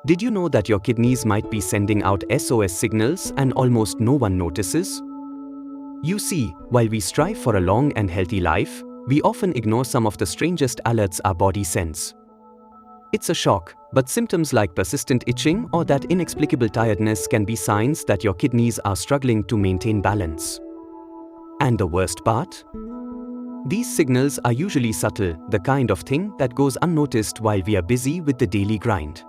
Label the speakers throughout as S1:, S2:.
S1: Did you know that your kidneys might be sending out SOS signals and almost no one notices? You see, while we strive for a long and healthy life, we often ignore some of the strangest alerts our body sends. It's a shock, but symptoms like persistent itching or that inexplicable tiredness can be signs that your kidneys are struggling to maintain balance. And the worst part? These signals are usually subtle, the kind of thing that goes unnoticed while we are busy with the daily grind.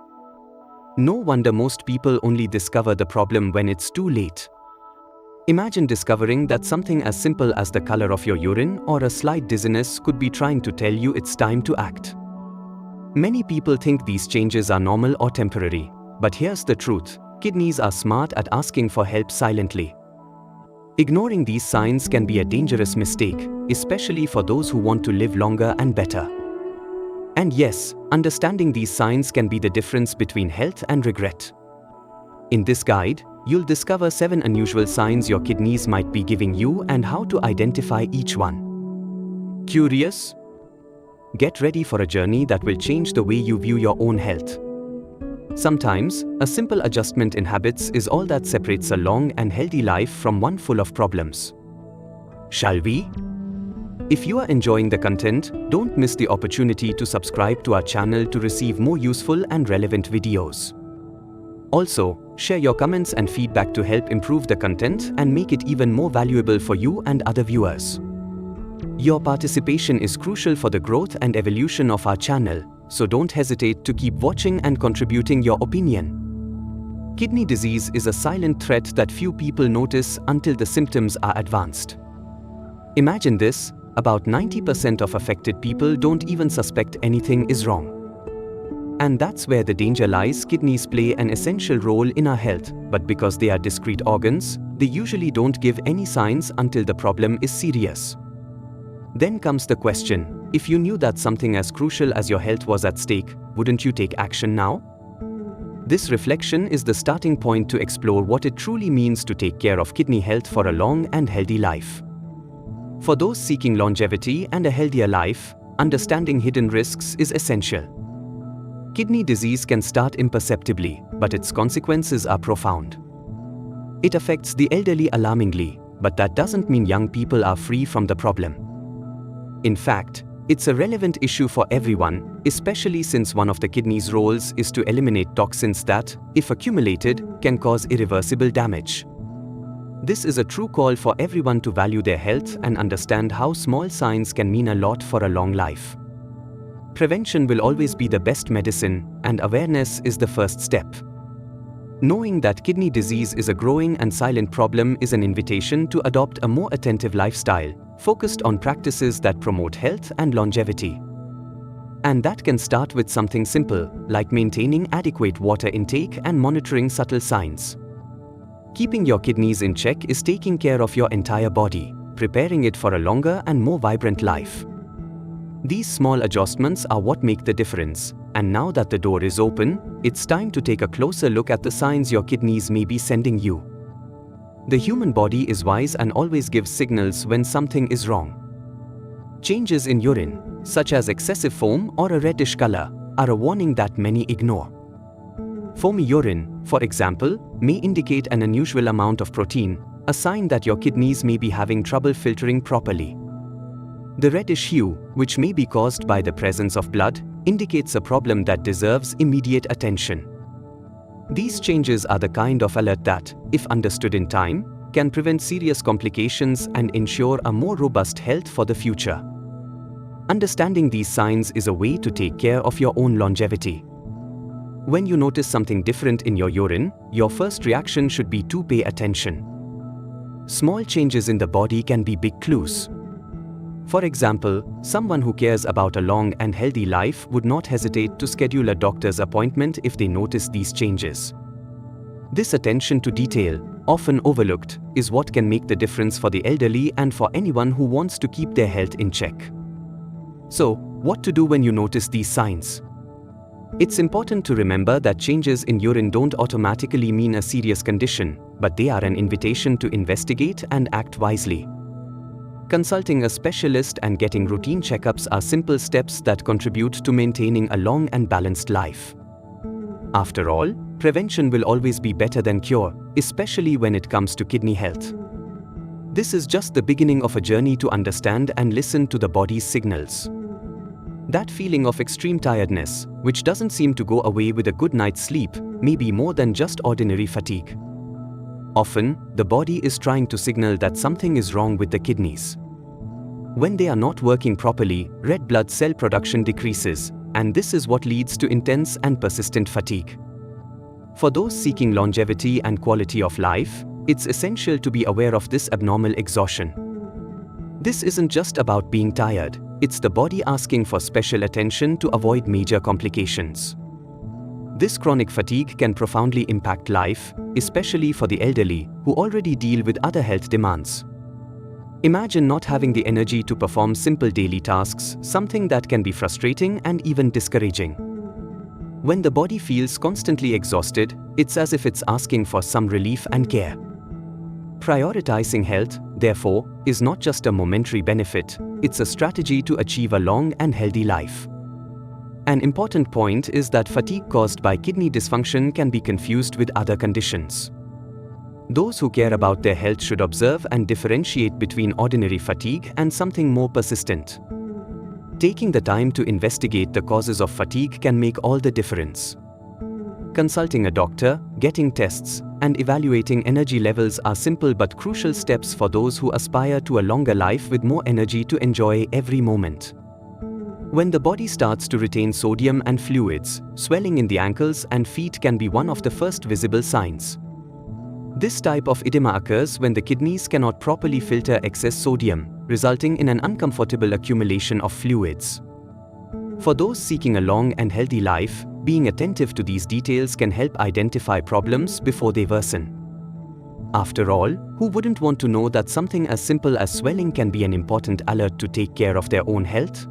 S1: No wonder most people only discover the problem when it's too late. Imagine discovering that something as simple as the color of your urine or a slight dizziness could be trying to tell you it's time to act. Many people think these changes are normal or temporary, but here's the truth: kidneys are smart at asking for help silently. Ignoring these signs can be a dangerous mistake, especially for those who want to live longer and better. And yes, understanding these signs can be the difference between health and regret. In this guide, you'll discover 7 unusual signs your kidneys might be giving you and how to identify each one. Curious? Get ready for a journey that will change the way you view your own health. Sometimes, a simple adjustment in habits is all that separates a long and healthy life from one full of problems. Shall we? If you are enjoying the content, don't miss the opportunity to subscribe to our channel to receive more useful and relevant videos. Also, share your comments and feedback to help improve the content and make it even more valuable for you and other viewers. Your participation is crucial for the growth and evolution of our channel, so don't hesitate to keep watching and contributing your opinion. Kidney disease is a silent threat that few people notice until the symptoms are advanced. Imagine this: about 90% of affected people don't even suspect anything is wrong. And that's where the danger lies. Kidneys play an essential role in our health, but because they are discrete organs, they usually don't give any signs until the problem is serious. Then comes the question: if you knew that something as crucial as your health was at stake, wouldn't you take action now? This reflection is the starting point to explore what it truly means to take care of kidney health for a long and healthy life. For those seeking longevity and a healthier life, understanding hidden risks is essential. Kidney disease can start imperceptibly, but its consequences are profound. It affects the elderly alarmingly, but that doesn't mean young people are free from the problem. In fact, it's a relevant issue for everyone, especially since one of the kidney's roles is to eliminate toxins that, if accumulated, can cause irreversible damage. This is a true call for everyone to value their health and understand how small signs can mean a lot for a long life. Prevention will always be the best medicine, and awareness is the first step. Knowing that kidney disease is a growing and silent problem is an invitation to adopt a more attentive lifestyle, focused on practices that promote health and longevity. And that can start with something simple, like maintaining adequate water intake and monitoring subtle signs. Keeping your kidneys in check is taking care of your entire body, preparing it for a longer and more vibrant life. These small adjustments are what make the difference, and now that the door is open, it's time to take a closer look at the signs your kidneys may be sending you. The human body is wise and always gives signals when something is wrong. Changes in urine, such as excessive foam or a reddish color, are a warning that many ignore. Foamy urine, for example, may indicate an unusual amount of protein, a sign that your kidneys may be having trouble filtering properly. The reddish hue, which may be caused by the presence of blood, indicates a problem that deserves immediate attention. These changes are the kind of alert that, if understood in time, can prevent serious complications and ensure a more robust health for the future. Understanding these signs is a way to take care of your own longevity. When you notice something different in your urine, your first reaction should be to pay attention. Small changes in the body can be big clues. For example, someone who cares about a long and healthy life would not hesitate to schedule a doctor's appointment if they notice these changes. This attention to detail, often overlooked, is what can make the difference for the elderly and for anyone who wants to keep their health in check. So, what to do when you notice these signs? It's important to remember that changes in urine don't automatically mean a serious condition, but they are an invitation to investigate and act wisely. Consulting a specialist and getting routine checkups are simple steps that contribute to maintaining a long and balanced life. After all, prevention will always be better than cure, especially when it comes to kidney health. This is just the beginning of a journey to understand and listen to the body's signals. That feeling of extreme tiredness, which doesn't seem to go away with a good night's sleep, may be more than just ordinary fatigue. Often, the body is trying to signal that something is wrong with the kidneys. When they are not working properly, red blood cell production decreases, and this is what leads to intense and persistent fatigue. For those seeking longevity and quality of life, it's essential to be aware of this abnormal exhaustion. This isn't just about being tired, it's the body asking for special attention to avoid major complications. This chronic fatigue can profoundly impact life, especially for the elderly, who already deal with other health demands. Imagine not having the energy to perform simple daily tasks, something that can be frustrating and even discouraging. When the body feels constantly exhausted, it's as if it's asking for some relief and care. Prioritizing health, therefore, is not just a momentary benefit, it's a strategy to achieve a long and healthy life. An important point is that fatigue caused by kidney dysfunction can be confused with other conditions. Those who care about their health should observe and differentiate between ordinary fatigue and something more persistent. Taking the time to investigate the causes of fatigue can make all the difference. Consulting a doctor, getting tests, and evaluating energy levels are simple but crucial steps for those who aspire to a longer life with more energy to enjoy every moment. When the body starts to retain sodium and fluids, swelling in the ankles and feet can be one of the first visible signs. This type of edema occurs when the kidneys cannot properly filter excess sodium, resulting in an uncomfortable accumulation of fluids. For those seeking a long and healthy life, being attentive to these details can help identify problems before they worsen. After all, who wouldn't want to know that something as simple as swelling can be an important alert to take care of their own health?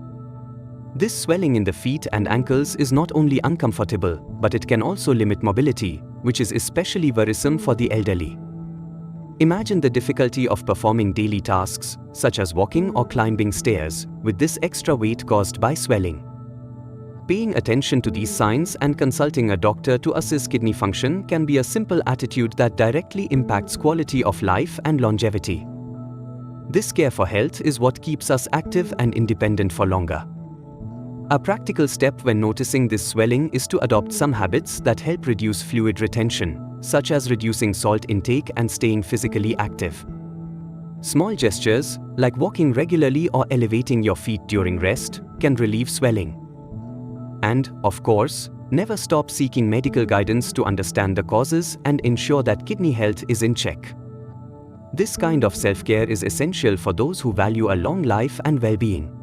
S1: This swelling in the feet and ankles is not only uncomfortable, but it can also limit mobility, which is especially worrisome for the elderly. Imagine the difficulty of performing daily tasks, such as walking or climbing stairs, with this extra weight caused by swelling. Paying attention to these signs and consulting a doctor to assess kidney function can be a simple attitude that directly impacts quality of life and longevity. This care for health is what keeps us active and independent for longer. A practical step when noticing this swelling is to adopt some habits that help reduce fluid retention, such as reducing salt intake and staying physically active. Small gestures, like walking regularly or elevating your feet during rest, can relieve swelling. And, of course, never stop seeking medical guidance to understand the causes and ensure that kidney health is in check. This kind of self-care is essential for those who value a long life and well-being.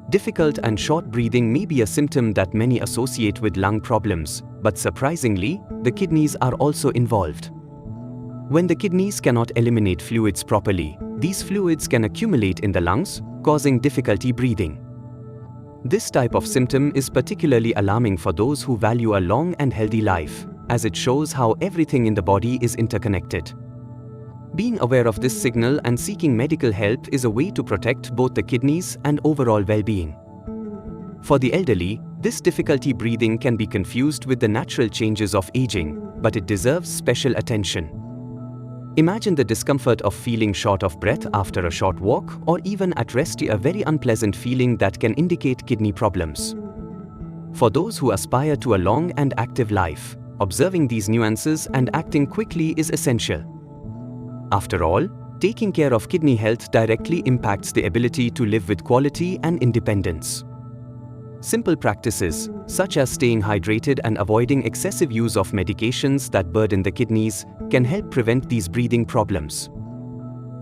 S1: Difficult and short breathing may be a symptom that many associate with lung problems, but surprisingly, the kidneys are also involved. When the kidneys cannot eliminate fluids properly, these fluids can accumulate in the lungs, causing difficulty breathing. This type of symptom is particularly alarming for those who value a long and healthy life, as it shows how everything in the body is interconnected. Being aware of this signal and seeking medical help is a way to protect both the kidneys and overall well-being. For the elderly, this difficulty breathing can be confused with the natural changes of aging, but it deserves special attention. Imagine the discomfort of feeling short of breath after a short walk or even at rest, a very unpleasant feeling that can indicate kidney problems. For those who aspire to a long and active life, observing these nuances and acting quickly is essential. After all, taking care of kidney health directly impacts the ability to live with quality and independence. Simple practices, such as staying hydrated and avoiding excessive use of medications that burden the kidneys, can help prevent these breathing problems.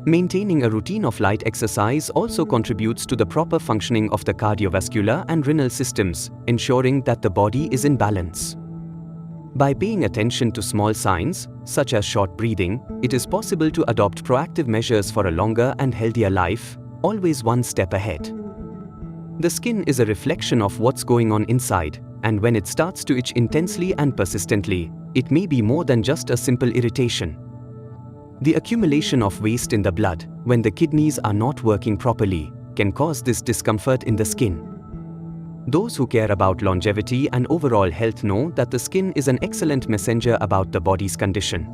S1: Maintaining a routine of light exercise also contributes to the proper functioning of the cardiovascular and renal systems, ensuring that the body is in balance. By paying attention to small signs, such as short breathing, it is possible to adopt proactive measures for a longer and healthier life, always one step ahead. The skin is a reflection of what's going on inside, and when it starts to itch intensely and persistently, it may be more than just a simple irritation. The accumulation of waste in the blood, when the kidneys are not working properly, can cause this discomfort in the skin. Those who care about longevity and overall health know that the skin is an excellent messenger about the body's condition.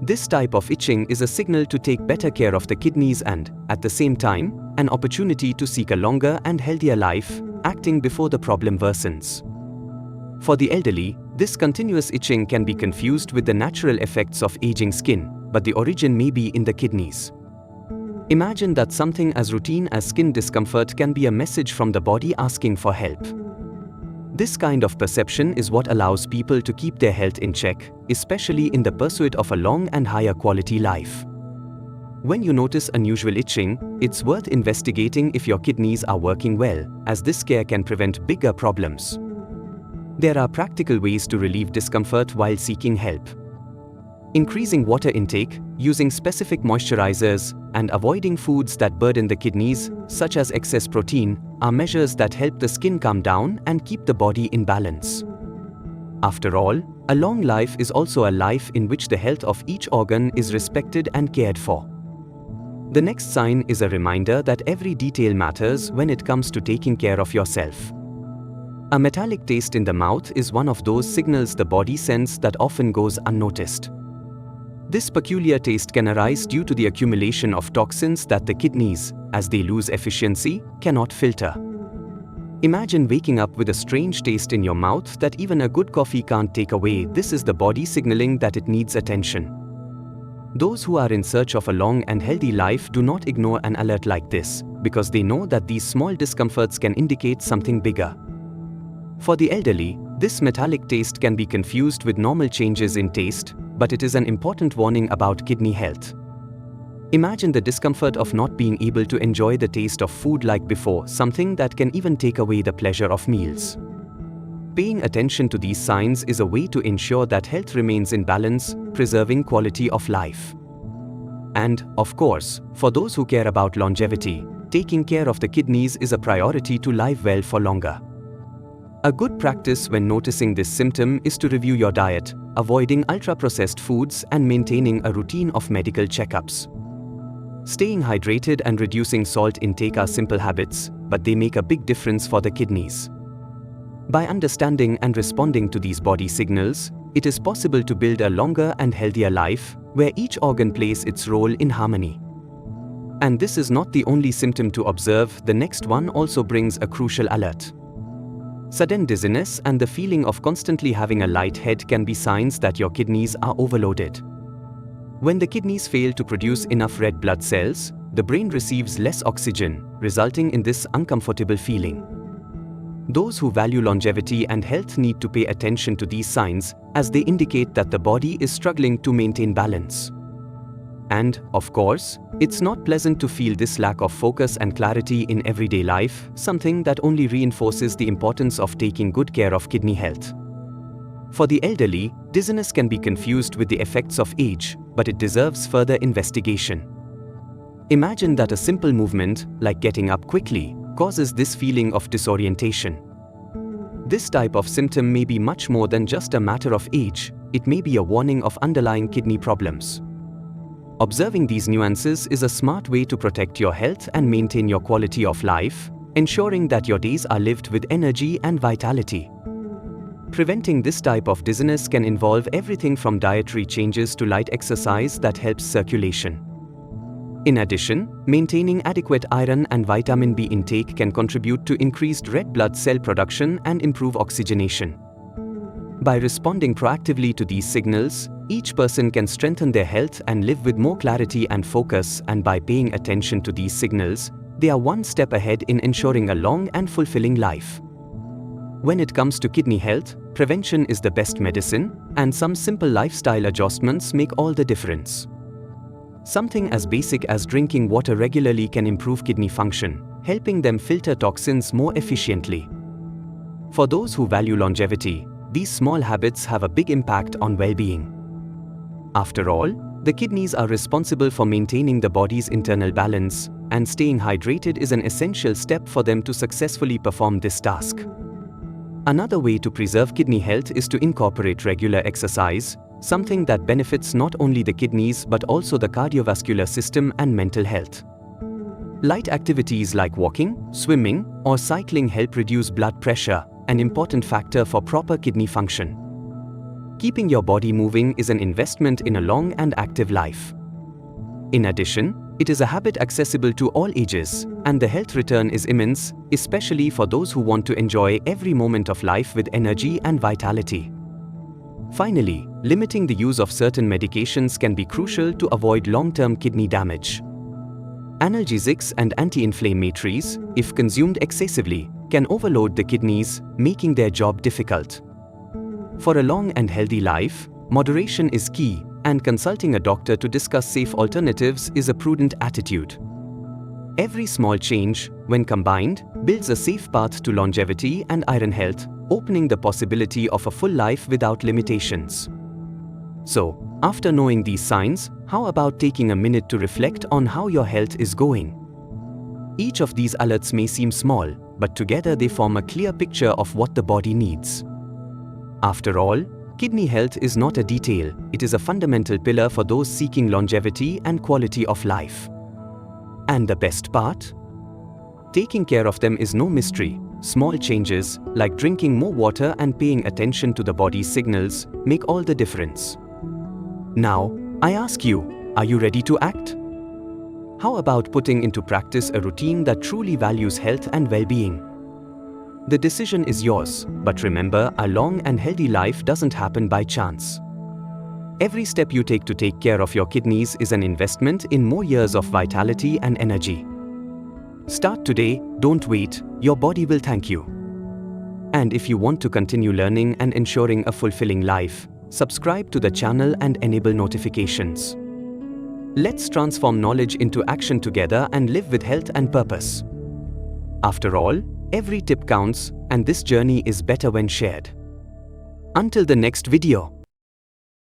S1: This type of itching is a signal to take better care of the kidneys and, at the same time, an opportunity to seek a longer and healthier life, acting before the problem worsens. For the elderly, this continuous itching can be confused with the natural effects of aging skin, but the origin may be in the kidneys. Imagine that something as routine as skin discomfort can be a message from the body asking for help. This kind of perception is what allows people to keep their health in check, especially in the pursuit of a long and higher quality life. When you notice unusual itching, it's worth investigating if your kidneys are working well, as this care can prevent bigger problems. There are practical ways to relieve discomfort while seeking help. Increasing water intake, using specific moisturizers, and avoiding foods that burden the kidneys, such as excess protein, are measures that help the skin calm down and keep the body in balance. After all, a long life is also a life in which the health of each organ is respected and cared for. The next sign is a reminder that every detail matters when it comes to taking care of yourself. A metallic taste in the mouth is one of those signals the body sends that often goes unnoticed. This peculiar taste can arise due to the accumulation of toxins that the kidneys, as they lose efficiency, cannot filter. Imagine waking up with a strange taste in your mouth that even a good coffee can't take away. This is the body signaling that it needs attention. Those who are in search of a long and healthy life do not ignore an alert like this, because they know that these small discomforts can indicate something bigger. For the elderly, this metallic taste can be confused with normal changes in taste, but it is an important warning about kidney health. Imagine the discomfort of not being able to enjoy the taste of food like before, something that can even take away the pleasure of meals. Paying attention to these signs is a way to ensure that health remains in balance, preserving quality of life. And, of course, for those who care about longevity, taking care of the kidneys is a priority to live well for longer. A good practice when noticing this symptom is to review your diet, avoiding ultra-processed foods and maintaining a routine of medical checkups. Staying hydrated and reducing salt intake are simple habits, but they make a big difference for the kidneys. By understanding and responding to these body signals, it is possible to build a longer and healthier life, where each organ plays its role in harmony. And this is not the only symptom to observe. The next one also brings a crucial alert. Sudden dizziness and the feeling of constantly having a light head can be signs that your kidneys are overloaded. When the kidneys fail to produce enough red blood cells, the brain receives less oxygen, resulting in this uncomfortable feeling. Those who value longevity and health need to pay attention to these signs, as they indicate that the body is struggling to maintain balance. And, of course, it's not pleasant to feel this lack of focus and clarity in everyday life, something that only reinforces the importance of taking good care of kidney health. For the elderly, dizziness can be confused with the effects of age, but it deserves further investigation. Imagine that a simple movement, like getting up quickly, causes this feeling of disorientation. This type of symptom may be much more than just a matter of age. It may be a warning of underlying kidney problems. Observing these nuances is a smart way to protect your health and maintain your quality of life, ensuring that your days are lived with energy and vitality. Preventing this type of dizziness can involve everything from dietary changes to light exercise that helps circulation. In addition, maintaining adequate iron and vitamin B intake can contribute to increased red blood cell production and improve oxygenation. By responding proactively to these signals, each person can strengthen their health and live with more clarity and focus, and by paying attention to these signals, they are one step ahead in ensuring a long and fulfilling life. When it comes to kidney health, prevention is the best medicine, and some simple lifestyle adjustments make all the difference. Something as basic as drinking water regularly can improve kidney function, helping them filter toxins more efficiently. For those who value longevity, these small habits have a big impact on well-being. After all, the kidneys are responsible for maintaining the body's internal balance, and staying hydrated is an essential step for them to successfully perform this task. Another way to preserve kidney health is to incorporate regular exercise, something that benefits not only the kidneys but also the cardiovascular system and mental health. Light activities like walking, swimming, or cycling help reduce blood pressure, an important factor for proper kidney function. Keeping your body moving is an investment in a long and active life. In addition, it is a habit accessible to all ages, and the health return is immense, especially for those who want to enjoy every moment of life with energy and vitality. Finally, limiting the use of certain medications can be crucial to avoid long-term kidney damage. Analgesics and anti-inflammatories, if consumed excessively, can overload the kidneys, making their job difficult. For a long and healthy life, moderation is key, and consulting a doctor to discuss safe alternatives is a prudent attitude. Every small change, when combined, builds a safe path to longevity and iron health, opening the possibility of a full life without limitations. So, after knowing these signs, how about taking a minute to reflect on how your health is going? Each of these alerts may seem small, but together they form a clear picture of what the body needs. After all, kidney health is not a detail, it is a fundamental pillar for those seeking longevity and quality of life. And the best part? Taking care of them is no mystery. Small changes, like drinking more water and paying attention to the body's signals, make all the difference. Now, I ask you, are you ready to act? How about putting into practice a routine that truly values health and well-being? The decision is yours, but remember, a long and healthy life doesn't happen by chance. Every step you take to take care of your kidneys is an investment in more years of vitality and energy. Start today, don't wait, your body will thank you. And if you want to continue learning and ensuring a fulfilling life, subscribe to the channel and enable notifications. Let's transform knowledge into action together and live with health and purpose. After all, every tip counts, and this journey is better when shared. Until the next video.